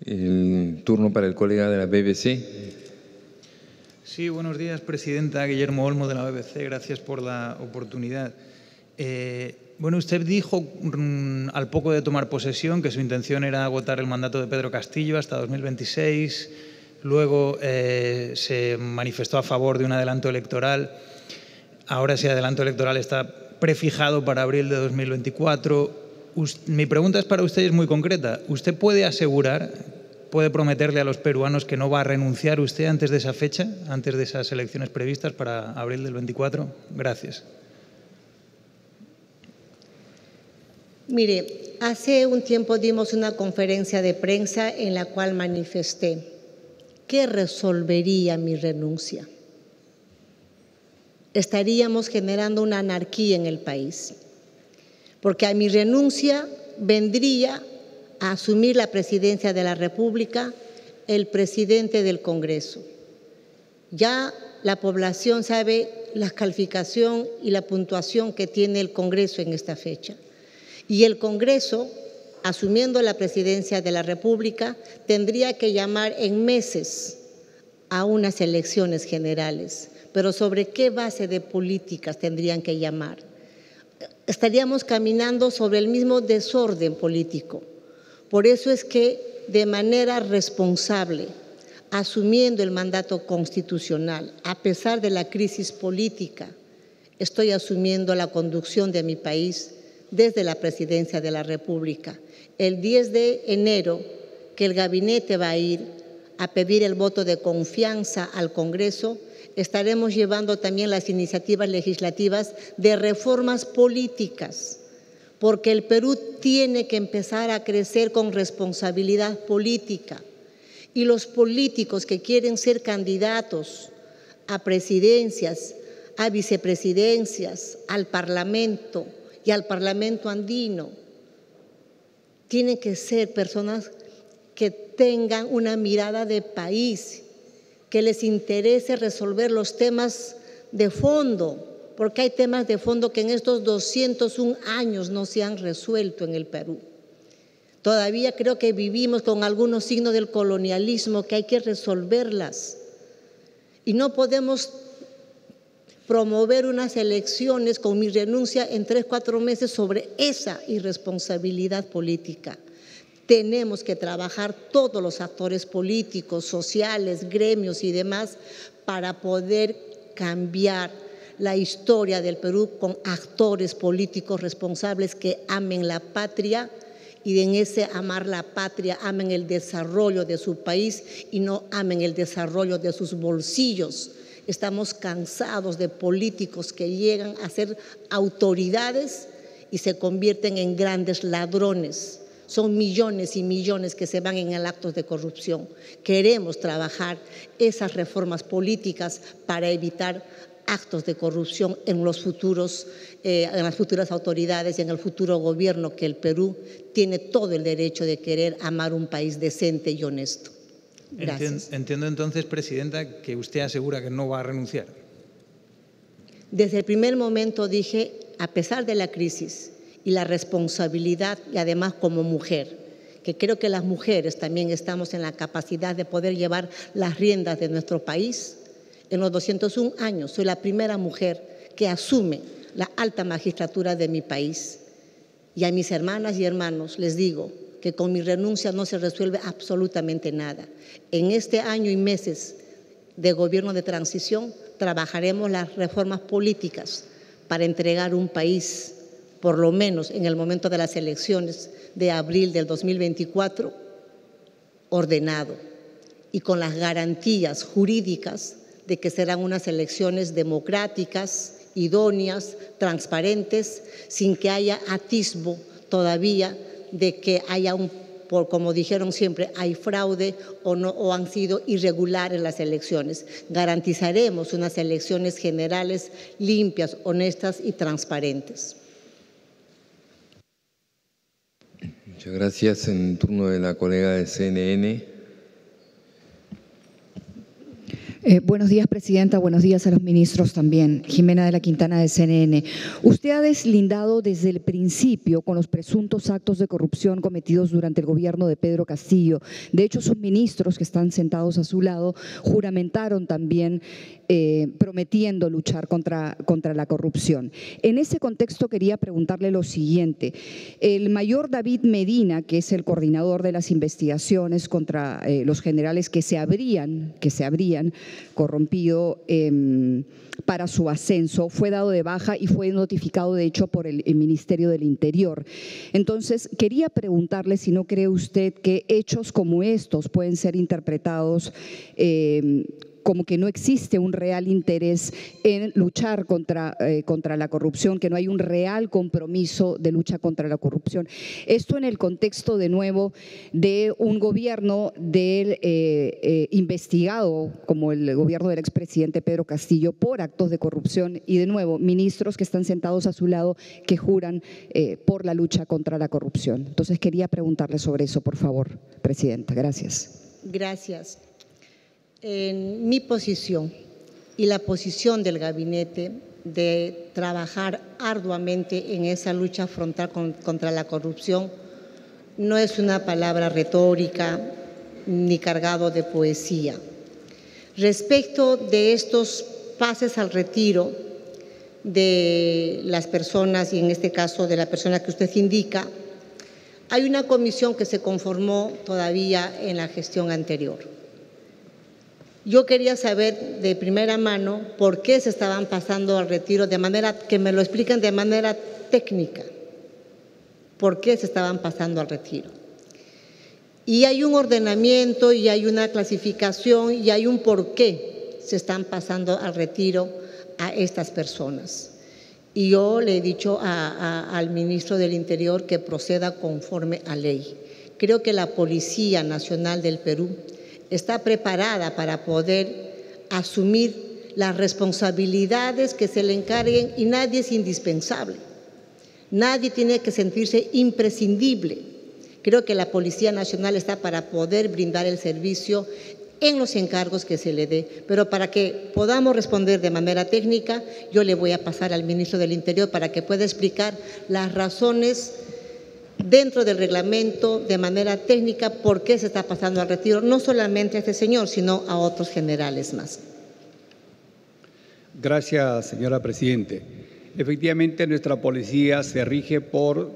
El turno para el colega de la BBC. Sí, buenos días, presidenta. Guillermo Olmo, de la BBC. Gracias por la oportunidad. Bueno, usted dijo al poco de tomar posesión que su intención era agotar el mandato de Pedro Castillo hasta 2026. Luego se manifestó a favor de un adelanto electoral. Ahora ese adelanto electoral está prefijado para abril de 2024. Mi pregunta es para usted, es muy concreta. ¿Usted puede asegurar, puede prometerle a los peruanos que no va a renunciar usted antes de esa fecha, antes de esas elecciones previstas para abril del 24? Gracias. Mire, hace un tiempo dimos una conferencia de prensa en la cual manifesté ¿qué resolvería mi renuncia? Estaríamos generando una anarquía en el país, porque a mi renuncia vendría a asumir la presidencia de la República el presidente del Congreso. Ya la población sabe la calificación y la puntuación que tiene el Congreso en esta fecha. Y el Congreso, asumiendo la presidencia de la República, tendría que llamar en meses a unas elecciones generales. Pero ¿sobre qué base de políticas tendrían que llamar? Estaríamos caminando sobre el mismo desorden político. Por eso es que de manera responsable, asumiendo el mandato constitucional, a pesar de la crisis política, estoy asumiendo la conducción de mi país desde la presidencia de la República. El 10 de enero, que el gabinete va a ir a pedir el voto de confianza al Congreso, estaremos llevando también las iniciativas legislativas de reformas políticas, porque el Perú tiene que empezar a crecer con responsabilidad política. Y los políticos que quieren ser candidatos a presidencias, a vicepresidencias, al Parlamento y al Parlamento andino, tienen que ser personas que tengan una mirada de país, que les interese resolver los temas de fondo, porque hay temas de fondo que en estos 201 años no se han resuelto en el Perú. Todavía creo que vivimos con algunos signos del colonialismo que hay que resolverlas. Y no podemos promover unas elecciones con mi renuncia en 3 o 4 meses sobre esa irresponsabilidad política. Tenemos que trabajar todos los actores políticos, sociales, gremios y demás para poder cambiar la historia del Perú con actores políticos responsables que amen la patria y en ese amar la patria amen el desarrollo de su país y no amen el desarrollo de sus bolsillos. Estamos cansados de políticos que llegan a ser autoridades y se convierten en grandes ladrones. Son millones y millones que se van en el actos de corrupción. Queremos trabajar esas reformas políticas para evitar actos de corrupción en los futuros, en las futuras autoridades y en el futuro gobierno, que el Perú tiene todo el derecho de querer amar un país decente y honesto. Gracias. Entiendo entonces, presidenta, que usted asegura que no va a renunciar. Desde el primer momento dije, a pesar de la crisis y la responsabilidad, y además como mujer, que creo que las mujeres también estamos en la capacidad de poder llevar las riendas de nuestro país. En los 201 años soy la primera mujer que asume la alta magistratura de mi país. Y a mis hermanas y hermanos les digo que con mi renuncia no se resuelve absolutamente nada. En este año y meses de gobierno de transición trabajaremos las reformas políticas para entregar un país, por lo menos en el momento de las elecciones de abril del 2024, ordenado y con las garantías jurídicas de que serán unas elecciones democráticas, idóneas, transparentes, sin que haya atisbo todavía de que haya como dijeron siempre, hay fraude o han sido irregulares las elecciones. Garantizaremos unas elecciones generales limpias, honestas y transparentes. Muchas gracias. En turno de la colega de CNN. Buenos días, Presidenta. Buenos días a los ministros también. Jimena de la Quintana, de CNN. Usted ha deslindado desde el principio con los presuntos actos de corrupción cometidos durante el gobierno de Pedro Castillo. De hecho, sus ministros que están sentados a su lado juramentaron también prometiendo luchar contra la corrupción. En ese contexto quería preguntarle lo siguiente. El mayor David Medina, que es el coordinador de las investigaciones contra los generales que se habrían corrompido para su ascenso, fue dado de baja y fue notificado de hecho por el Ministerio del Interior. Entonces, quería preguntarle si no cree usted que hechos como estos pueden ser interpretados como que no existe un real interés en luchar contra la corrupción, que no hay un real compromiso de lucha contra la corrupción. Esto en el contexto, de nuevo, de un gobierno investigado, como el gobierno del expresidente Pedro Castillo, por actos de corrupción y, de nuevo, ministros que están sentados a su lado que juran por la lucha contra la corrupción. Entonces, quería preguntarle sobre eso, por favor, Presidenta. Gracias. Gracias. En mi posición y la posición del gabinete de trabajar arduamente en esa lucha frontal contra la corrupción no es una palabra retórica ni cargado de poesía. Respecto de estos pases al retiro de las personas, y en este caso de la persona que usted indica, hay una comisión que se conformó todavía en la gestión anterior. Yo quería saber de primera mano por qué se estaban pasando al retiro, de manera que me lo expliquen de manera técnica, por qué se estaban pasando al retiro. Y hay un ordenamiento y hay una clasificación y hay un por qué se están pasando al retiro a estas personas. Y yo le he dicho al ministro del Interior que proceda conforme a ley. Creo que la Policía Nacional del Perú está preparada para poder asumir las responsabilidades que se le encarguen y nadie es indispensable. Nadie tiene que sentirse imprescindible. Creo que la Policía Nacional está para poder brindar el servicio en los encargos que se le dé. Pero para que podamos responder de manera técnica, yo le voy a pasar al ministro del Interior para que pueda explicar las razones dentro del reglamento de manera técnica por qué se está pasando al retiro, no solamente a este señor, sino a otros generales más. Gracias, señora Presidente. Efectivamente, nuestra policía se rige por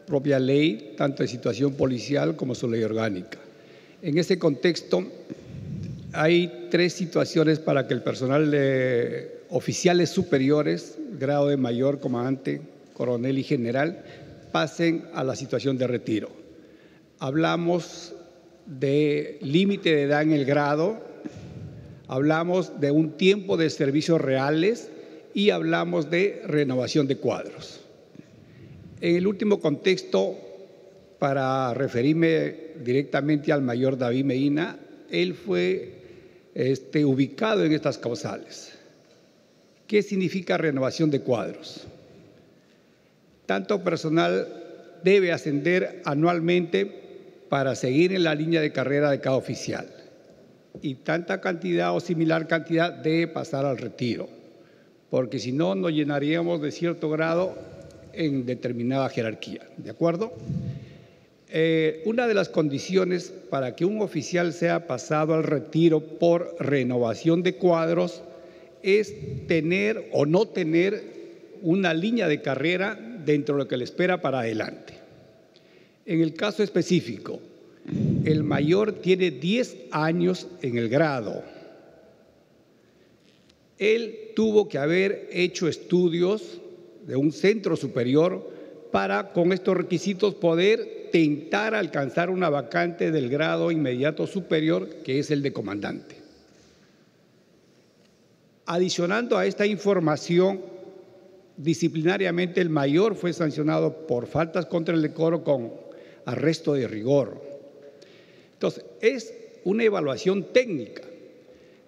propia ley, tanto de situación policial como su ley orgánica. En ese contexto, hay 3 situaciones para que el personal de oficiales superiores, grado de mayor, comandante, coronel y general, pasen a la situación de retiro. Hablamos de límite de edad en el grado, hablamos de un tiempo de servicios reales y hablamos de renovación de cuadros. En el último contexto, para referirme directamente al mayor David Medina, él fue ubicado en estas causales. ¿Qué significa renovación de cuadros? Tanto personal debe ascender anualmente para seguir en la línea de carrera de cada oficial y tanta cantidad o similar cantidad debe pasar al retiro, porque si no nos llenaríamos de cierto grado en determinada jerarquía, ¿de acuerdo? Una de las condiciones para que un oficial sea pasado al retiro por renovación de cuadros es tener o no tener una línea de carrera dentro de lo que le espera para adelante. En el caso específico, el mayor tiene 10 años en el grado. Él tuvo que haber hecho estudios de un centro superior para, con estos requisitos, poder tentar alcanzar una vacante del grado inmediato superior, que es el de comandante. Adicionando a esta información, disciplinariamente el mayor fue sancionado por faltas contra el decoro con arresto de rigor. Entonces, es una evaluación técnica.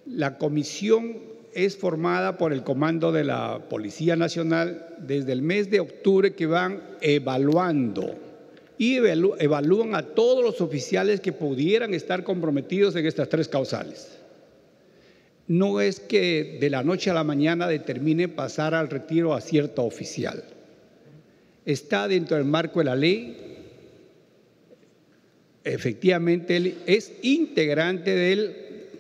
La comisión es formada por el comando de la Policía Nacional desde el mes de octubre, que van evaluando y evalúan a todos los oficiales que pudieran estar comprometidos en estas 3 causales. no es que de la noche a la mañana determine pasar al retiro a cierto oficial. Está dentro del marco de la ley. Efectivamente, él es integrante del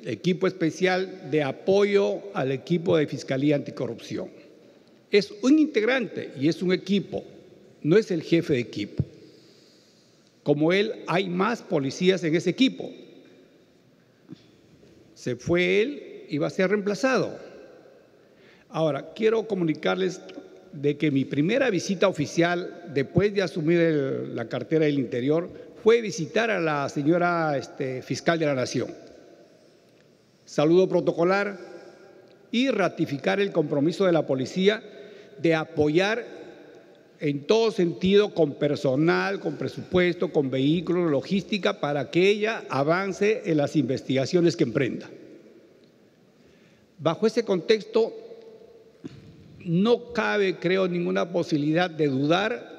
equipo especial de apoyo al equipo de Fiscalía Anticorrupción. Es un integrante y es un equipo, no es el jefe de equipo. Como él, hay más policías en ese equipo. Se fue él y va a ser reemplazado. Ahora, quiero comunicarles de que mi primera visita oficial, después de asumir la cartera del Interior, fue visitar a la señora fiscal de la Nación. Saludo protocolar y ratificar el compromiso de la policía de apoyar en todo sentido, con personal, con presupuesto, con vehículos, logística, para que ella avance en las investigaciones que emprenda. Bajo ese contexto, no cabe, creo, ninguna posibilidad de dudar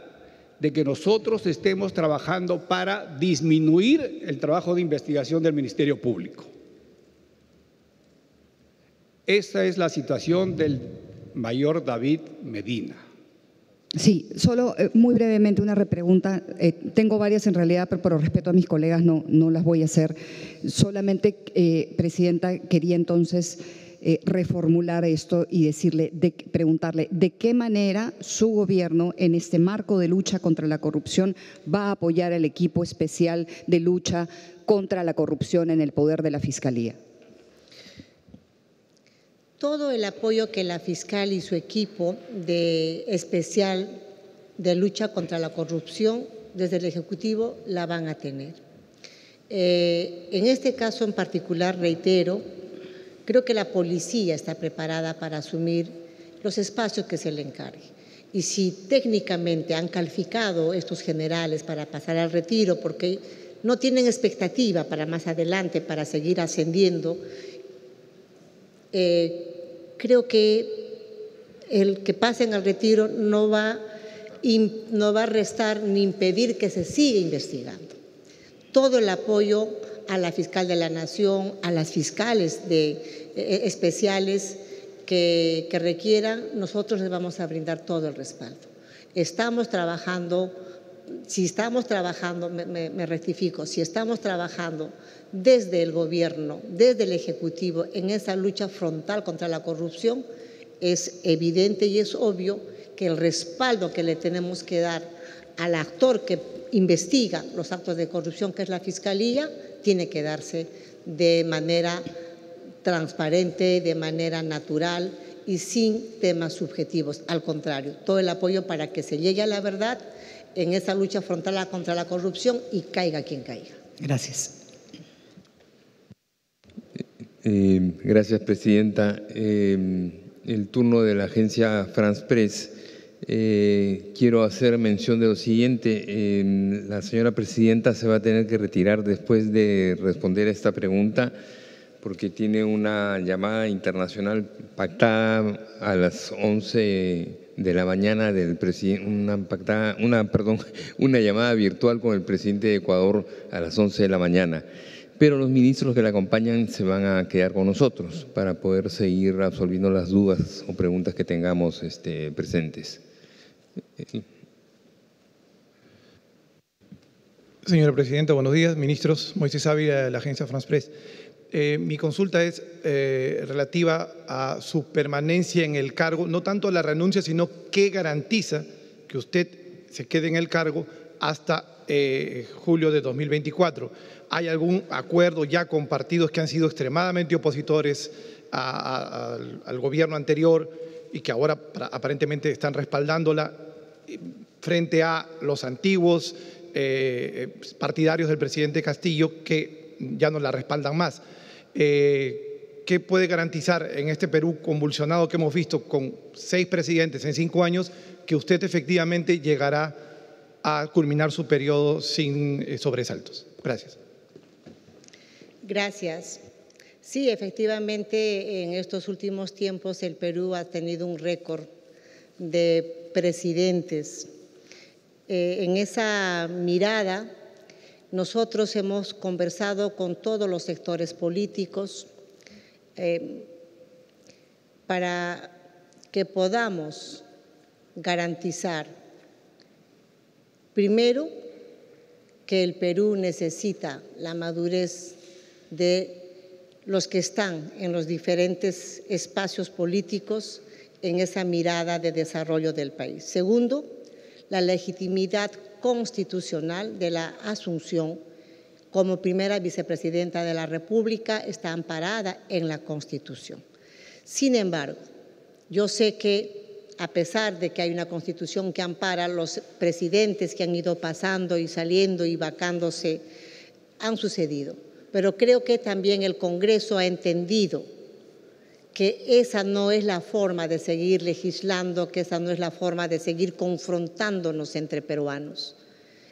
de que nosotros estemos trabajando para disminuir el trabajo de investigación del Ministerio Público. Esa es la situación del mayor David Medina. Sí, solo muy brevemente una repregunta. Tengo varias en realidad, pero por respeto a mis colegas no las voy a hacer. Solamente, Presidenta, quería entonces reformular esto y preguntarle de qué manera su gobierno, en este marco de lucha contra la corrupción, va a apoyar al equipo especial de lucha contra la corrupción en el poder de la Fiscalía. Todo el apoyo que la fiscal y su equipo especial de lucha contra la corrupción desde el Ejecutivo la van a tener. En este caso en particular, reitero, creo que la policía está preparada para asumir los espacios que se le encargue. Y si técnicamente han calificado estos generales para pasar al retiro porque no tienen expectativa para más adelante, para seguir ascendiendo, creo que el que pasen al retiro no va a restar ni impedir que se siga investigando. Todo el apoyo a la fiscal de la Nación, a las fiscales especiales que requieran, nosotros les vamos a brindar todo el respaldo. Estamos trabajando, me rectifico, si estamos trabajando desde el Gobierno, desde el Ejecutivo, en esa lucha frontal contra la corrupción, es evidente y es obvio que el respaldo que le tenemos que dar al actor que investiga los actos de corrupción, que es la Fiscalía, tiene que darse de manera transparente, de manera natural y sin temas subjetivos. Al contrario, todo el apoyo para que se llegue a la verdad en esa lucha frontal contra la corrupción y caiga quien caiga. Gracias. Gracias, Presidenta. El turno de la agencia France Press. Quiero hacer mención de lo siguiente. La señora Presidenta se va a tener que retirar después de responder a esta pregunta porque tiene una llamada internacional pactada a las 11 de la mañana del presidente, una llamada virtual con el presidente de Ecuador a las 11 de la mañana. Pero los ministros que la acompañan se van a quedar con nosotros para poder seguir absolviendo las dudas o preguntas que tengamos presentes. Señora Presidenta, buenos días. Ministros, Moisés Ávila de la agencia France Press. Mi consulta es relativa a su permanencia en el cargo, no tanto a la renuncia, sino qué garantiza que usted se quede en el cargo hasta julio de 2024. ¿Hay algún acuerdo ya con partidos que han sido extremadamente opositores al gobierno anterior y que ahora aparentemente están respaldándola frente a los antiguos partidarios del presidente Castillo que ya no la respaldan más? ¿Qué puede garantizar en este Perú convulsionado que hemos visto con 6 presidentes en 5 años que usted efectivamente llegará a culminar su periodo sin sobresaltos? Gracias. Gracias. Sí, efectivamente, en estos últimos tiempos el Perú ha tenido un récord de presidentes. En esa mirada, nosotros hemos conversado con todos los sectores políticos. para que podamos garantizar, primero, que el Perú necesita la madurez de los que están en los diferentes espacios políticos en esa mirada de desarrollo del país. Segundo, la legitimidad constitucional de la asunción como primera vicepresidenta de la República está amparada en la Constitución. Sin embargo, yo sé que a pesar de que hay una Constitución que ampara, los presidentes que han ido pasando y saliendo y vacándose han sucedido. Pero creo que también el Congreso ha entendido que esa no es la forma de seguir legislando, que esa no es la forma de seguir confrontándonos entre peruanos.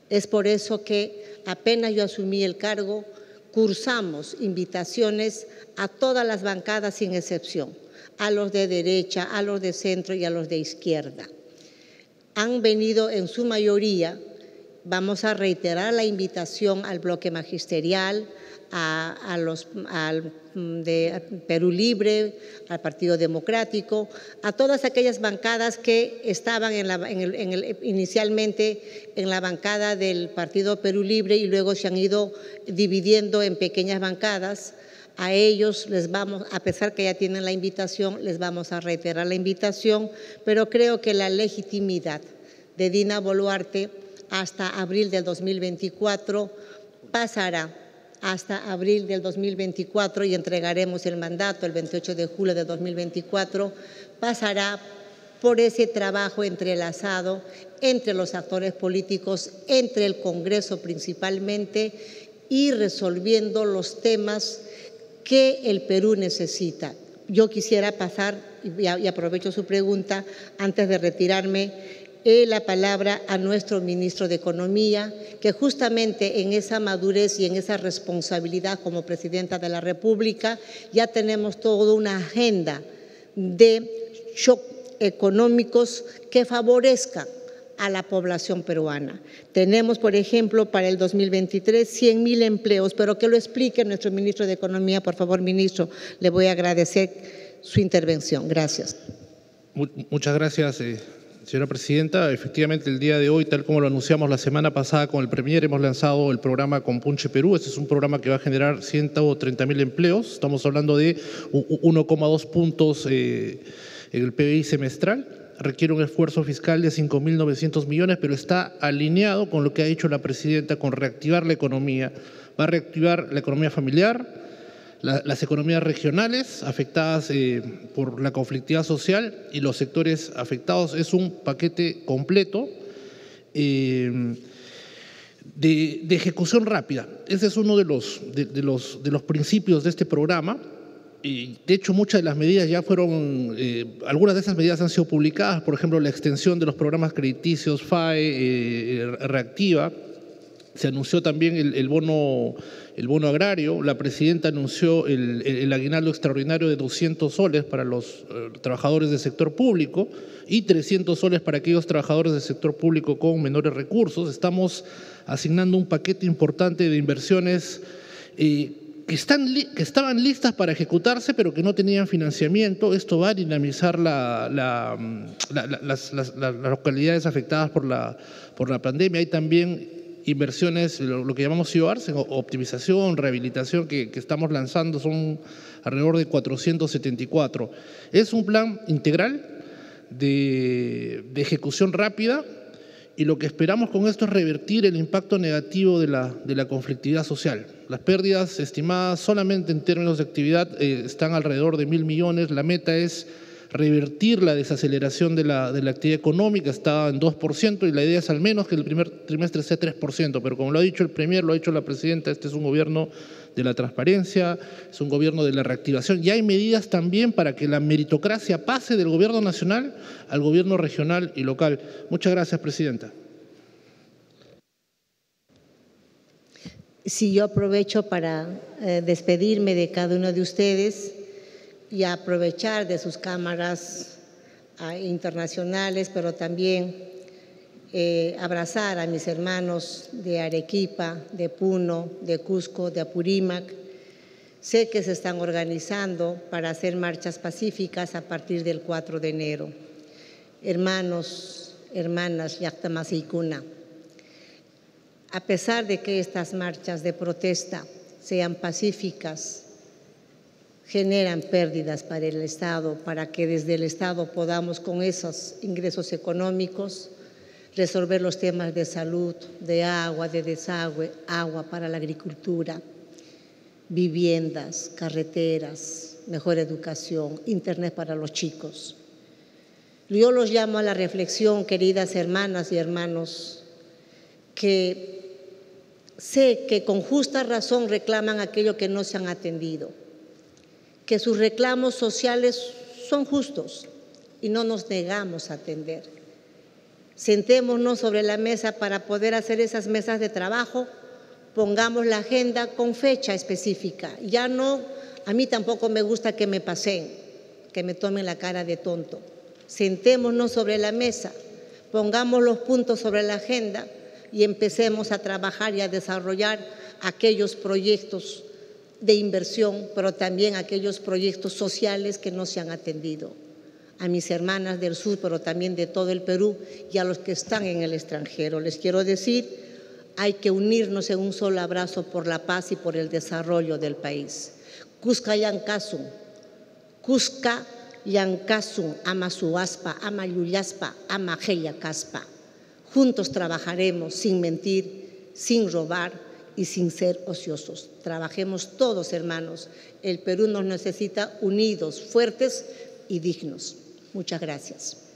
Es por eso que apenas yo asumí el cargo, cursamos invitaciones a todas las bancadas sin excepción, a los de derecha, a los de centro y a los de izquierda. Han venido en su mayoría, vamos a reiterar la invitación al bloque magisterial, al de Perú Libre, al Partido Democrático, a todas aquellas bancadas que estaban inicialmente en la bancada del Partido Perú Libre y luego se han ido dividiendo en pequeñas bancadas. A ellos les vamos, a pesar que ya tienen la invitación, les vamos a reiterar la invitación, pero creo que la legitimidad de Dina Boluarte hasta abril del 2024 pasará hasta abril del 2024 y entregaremos el mandato el 28 de julio de 2024, pasará por ese trabajo entrelazado entre los actores políticos, entre el Congreso principalmente, y resolviendo los temas que el Perú necesita. Yo quisiera pasar, y aprovecho su pregunta, antes de retirarme, la palabra a nuestro ministro de Economía, que justamente en esa madurez y en esa responsabilidad como presidenta de la República ya tenemos toda una agenda de shock económicos que favorezcan a la población peruana. Tenemos, por ejemplo, para el 2023, 100.000 empleos, pero que lo explique nuestro ministro de Economía. Por favor, ministro, le voy a agradecer su intervención. Gracias. Muchas gracias, señora presidenta. Efectivamente, el día de hoy, tal como lo anunciamos la semana pasada con el Premier, hemos lanzado el programa Compunche Perú. Este es un programa que va a generar 130.000 empleos. Estamos hablando de 1,2 puntos en el PBI semestral. Requiere un esfuerzo fiscal de 5.900 millones, pero está alineado con lo que ha dicho la presidenta, con reactivar la economía. Va a reactivar la economía familiar, las economías regionales afectadas por la conflictividad social y los sectores afectados. Es un paquete completo de ejecución rápida. Ese es uno de los principios de este programa. Y de hecho, muchas de las medidas ya fueron, algunas de esas medidas han sido publicadas, por ejemplo, la extensión de los programas crediticios FAE, Reactiva. Se anunció también el bono agrario. La presidenta anunció el aguinaldo extraordinario de 200 soles para los trabajadores del sector público y 300 soles para aquellos trabajadores del sector público con menores recursos. Estamos asignando un paquete importante de inversiones que estaban listas para ejecutarse, pero que no tenían financiamiento. Esto va a dinamizar las localidades afectadas por la pandemia. Hay también inversiones, lo que llamamos CIOARS, optimización, rehabilitación, que estamos lanzando, son alrededor de 474. Es un plan integral de ejecución rápida, y lo que esperamos con esto es revertir el impacto negativo de la conflictividad social. Las pérdidas estimadas solamente en términos de actividad están alrededor de 1.000 millones. La meta es revertir la desaceleración de la actividad económica, está en 2%, y la idea es al menos que el primer trimestre sea 3%, pero como lo ha dicho el Premier, lo ha dicho la presidenta, este es un gobierno de la transparencia, es un gobierno de la reactivación, y hay medidas también para que la meritocracia pase del gobierno nacional al gobierno regional y local. Muchas gracias, presidenta. Sí, yo aprovecho para despedirme de cada uno de ustedes y aprovechar de sus cámaras internacionales, pero también abrazar a mis hermanos de Arequipa, de Puno, de Cusco, de Apurímac, Sé que se están organizando para hacer marchas pacíficas a partir del 4 de enero. Hermanos, hermanas, Llactamasiicuna, a pesar de que estas marchas de protesta sean pacíficas, generan pérdidas para el Estado, para que desde el Estado podamos, con esos ingresos económicos, resolver los temas de salud, de agua, de desagüe, agua para la agricultura, viviendas, carreteras, mejor educación, internet para los chicos. Yo los llamo a la reflexión, queridas hermanas y hermanos, que sé que con justa razón reclaman aquello que no se han atendido, que sus reclamos sociales son justos y no nos negamos a atender. Sentémonos sobre la mesa para poder hacer esas mesas de trabajo, pongamos la agenda con fecha específica. Ya no, a mí tampoco me gusta que me paseen, que me tomen la cara de tonto. Sentémonos sobre la mesa, pongamos los puntos sobre la agenda y empecemos a trabajar y a desarrollar aquellos proyectos de inversión, pero también aquellos proyectos sociales que no se han atendido. A mis hermanas del sur, pero también de todo el Perú y a los que están en el extranjero, les quiero decir, hay que unirnos en un solo abrazo por la paz y por el desarrollo del país. Cusca Yancasun, Cusca Yancasun, ama Suaspa, ama Yuyaspa, ama Caspa. Juntos trabajaremos sin mentir, sin robar y sin ser ociosos. Trabajemos todos, hermanos. El Perú nos necesita unidos, fuertes y dignos. Muchas gracias.